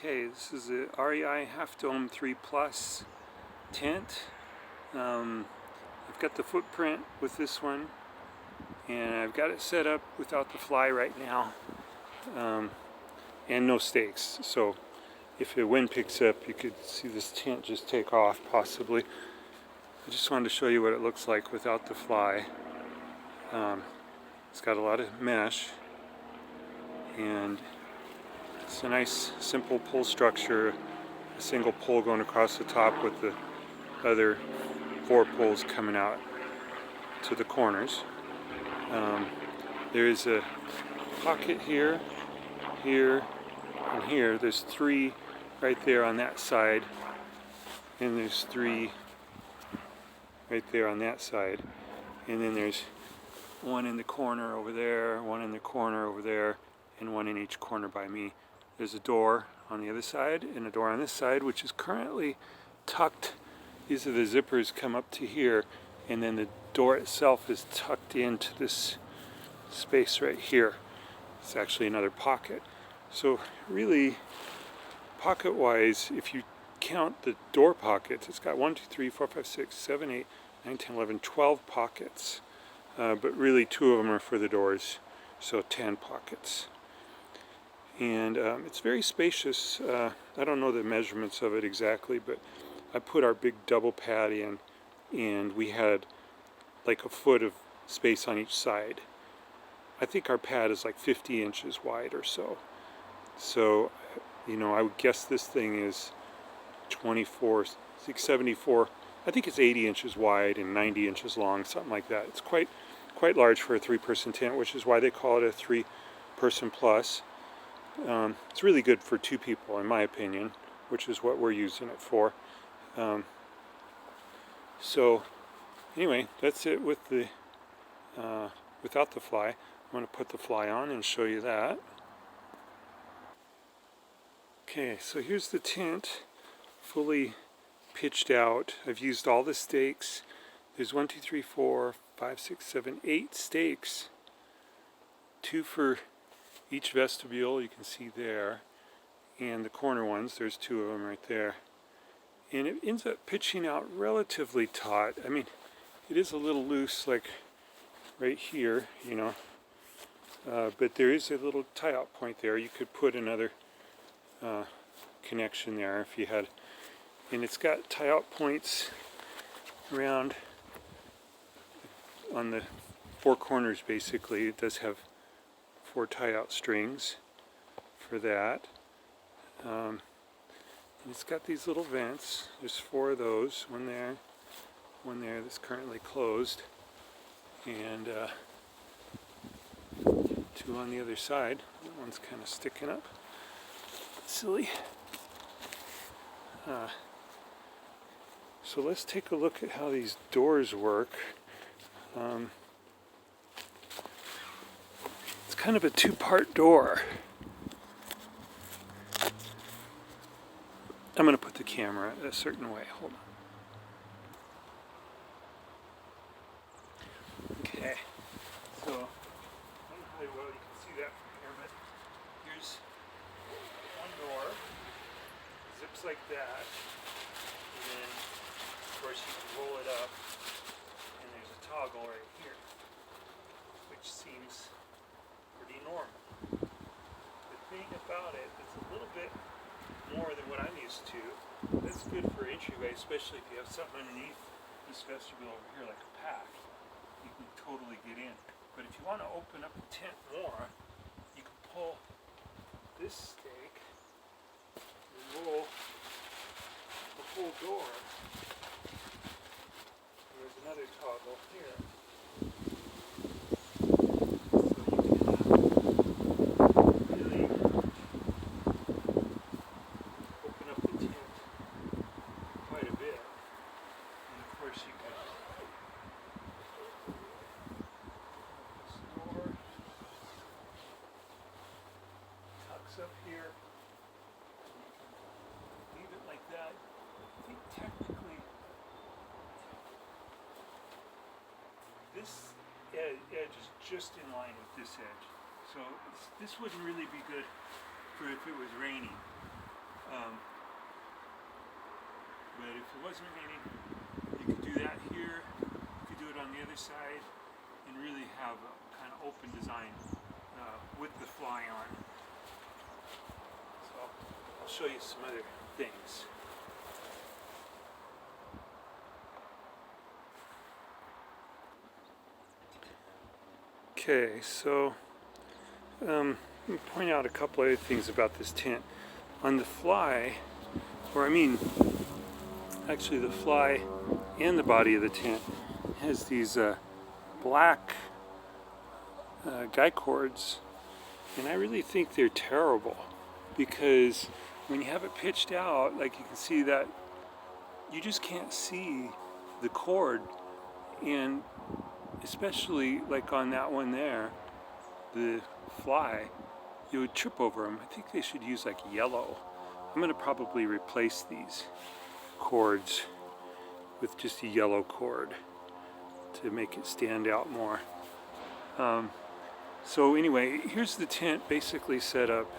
Okay, this is the Rei Half Dome 3 Plus tent. I've got the footprint with this one, and I've got it set up without the fly right now, and no stakes. So if the wind picks up, you could see this tent just take off possibly. I just wanted to show you what it looks like without the fly. It's got a lot of mesh, and it's a nice simple pole structure, a single pole going across the top with the other 4 poles coming out to the corners. There is a pocket here, here, and here. There's 3 right there on that side, and there's 3 right there on that side, and then there's 1 in the corner over there, 1 in the corner over there, and 1 in each corner by me. There's a door on the other side and a door on this side, which is currently tucked. These are the zippers come up to here, and then the door itself is tucked into this space right here. It's actually another pocket. So really, pocket-wise, if you count the door pockets, it's got 1, 2, 3, 4, 5, 6, 7, 8, 9, 10, 11, 12 pockets. But really 2 of them are for the doors, so 10 pockets. And it's very spacious. I don't know the measurements of it exactly, but I put our big double pad in, and we had like a foot of space on each side. I think our pad is like 50 inches wide or so. So, you know, I would guess this thing is 24, 74. I think it's 80 inches wide and 90 inches long, something like that. It's quite large for a 3-person tent, which is why they call it a 3-person plus. It's really good for 2 people, in my opinion, which is what we're using it for. So anyway, that's it with the without the fly. I'm going to put the fly on and show you that. Okay, so here's the tent, fully pitched out. I've used all the stakes. There's 1, 2, 3, 4, 5, 6, 7, 8 stakes. 2 for each vestibule, you can see there, and the corner ones, there's 2 of them right there. And it ends up pitching out relatively taut. I mean, it is a little loose, like right here, you know, but there is a little tie-out point there. You could put another connection there if you had, and it's got tie-out points around on the 4 corners basically. It does have 4 tie-out strings for that. And it's got these little vents. There's 4 of those. One there that's currently closed, and 2 on the other side. That one's kind of sticking up. Silly. So let's take a look at how these doors work. It's kind of a 2-part door. I'm going to put the camera a certain way. Hold on. Okay. So, I don't know how well you can see that from here, but here's one door. Zips like that. And then, of course, you can roll it up. And there's a toggle right here, which seems pretty normal. The thing about it, it's a little bit more than what I'm used to. That's good for entryway, especially if you have something underneath this vestibule over here, like a pack. You can totally get in. But if you want to open up the tent more, you can pull this stake and roll the whole door. There's another toggle here. Up here, leave it like that. I think technically this edge is just in line with this edge, so this wouldn't really be good for if it was raining. But if it wasn't raining, you could do that here. You could do it on the other side, and really have a kind of open design with the fly on. So I'll show you some other things. Okay, so let me point out a couple other things about this tent. On the fly, actually the fly and the body of the tent has these black guy cords, and I really think they're terrible, because when you have it pitched out, like you can see that you just can't see the cord, and especially like on that one there, the fly, you would trip over them. I think they should use like yellow. I'm going to probably replace these cords with just a yellow cord to make it stand out more. So anyway, here's the tent basically set up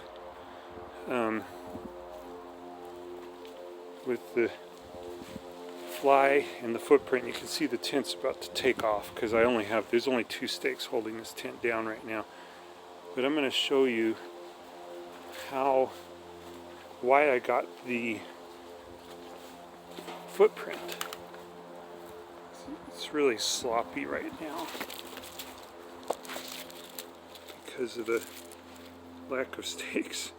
with the fly and the footprint. You can see the tent's about to take off because there's only 2 stakes holding this tent down right now. But I'm going to show you why I got the footprint. It's really sloppy right now because of the lack of stakes,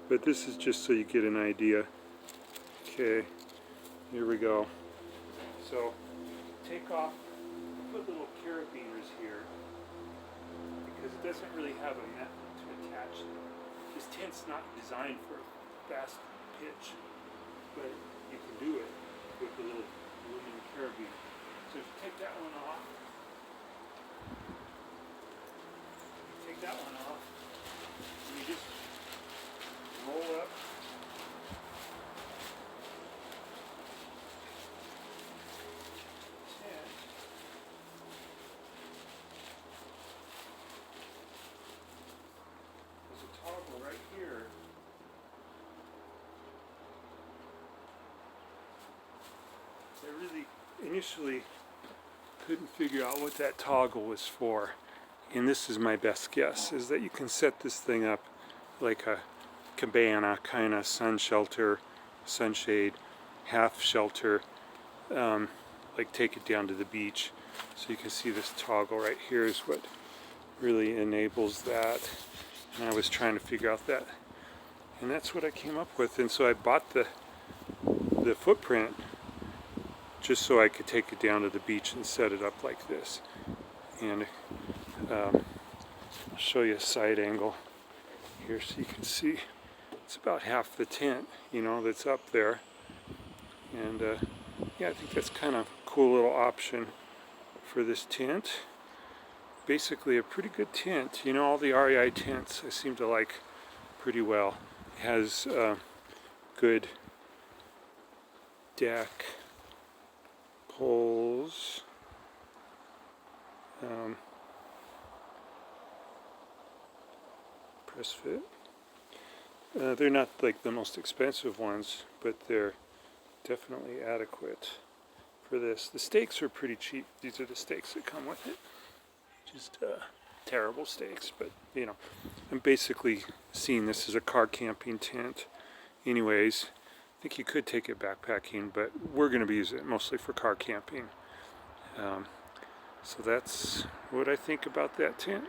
but this is just so you get an idea. Okay, here we go. So take off, put little carabiners here because it doesn't really have a method to attach them. This tent's not designed for fast pitch, but you can do it with the little aluminum carabiner. So if you take that one off, and you just roll up. There's a toggle right here. I really initially couldn't figure out what that toggle was for, and this is my best guess, is that you can set this thing up like a cabana kind of sun shelter, sunshade, half shelter, like take it down to the beach. So you can see this toggle right here is what really enables that, and I was trying to figure out that, and that's what I came up with. And so I bought the footprint just so I could take it down to the beach and set it up like this. And I'll show you a side angle here so you can see it's about half the tent, that's up there. And yeah, I think that's kind of a cool little option for this tent. Basically a pretty good tent. All the REI tents I seem to like pretty well. It has good deck, poles, press fit. They're not like the most expensive ones, but they're definitely adequate for this. The stakes are pretty cheap. These are the stakes that come with it. Just terrible stakes, but I'm basically seeing this as a car camping tent. Anyways, I think you could take it backpacking, but we're going to be using it mostly for car camping. So that's what I think about that tent.